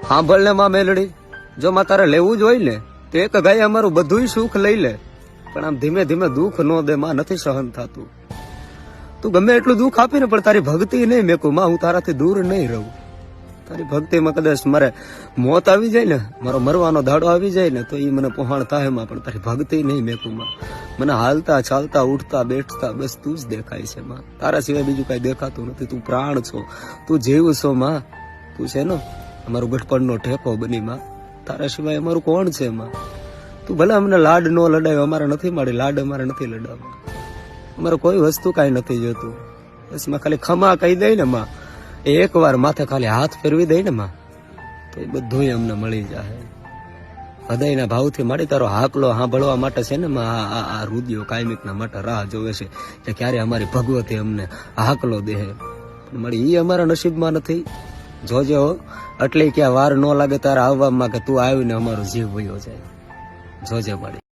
સાંભળ ને માં મેલડી, જો માં તારે લેવું જ હોય ને તો એક ગાય અમારું બધું સુખ લઈ લે, પણ આમ ધીમે ધીમે દુઃખ ન દે માં, નથી સહન થતું. તું ગમે એટલું દુઃખ આપીને પણ તારી ભક્તિ નહીં મેકું માં, હું તારાથી દૂર નહીં રહું. તારી ભક્તિમાં કદાચ મારે મોત આવી જાય ને, મારો મરવાનો દાડો આવી જાય ને, તો એ મને પહોંચ થાય માં, પણ તારી ભક્તિ નહીં મેકું માં. મને હાલતા ચાલતા ઉઠતા બેઠતા બસ તું જ દેખાય છે માં, તારા સિવાય બીજું કઈ દેખાતું નથી. તું પ્રાણ છો, તું જીવ છો માં, તું છે ને અમારું ગઠપણનો ઠેકો બની માં, તારા સિવાય અમારું કોણ છે માં. તું ભલે અમને લાડ નો લડાવ્યો, અમારે નથી મળી લાડ, અમારે નથી લડાવવા, અમારે કોઈ વસ્તુ કાંઈ નથી જોતું. બસ માં ખાલી ખમા કહી દઈ ને માં, એક વાર માથે ખાલી હાથ ફેરવી દઈ ને માં, તો એ બધું અમને મળી જાય. હૃદયના ભાવથી મારી તારો હાકલો સાંભળવા માટે છે ને માં, આ રુદિયો કાયમિકના માટે રાહ જોવે છે કે ક્યારે અમારી ભગવતી અમને હાકલો દે. મળી એ અમારા નસીબમાં નથી. જોજે હો, એટલે ક્યાં વાર ન લાગે તારા આવવામાં કે તું આવીને અમારો જીવ વયો જાય. જોજે મળી.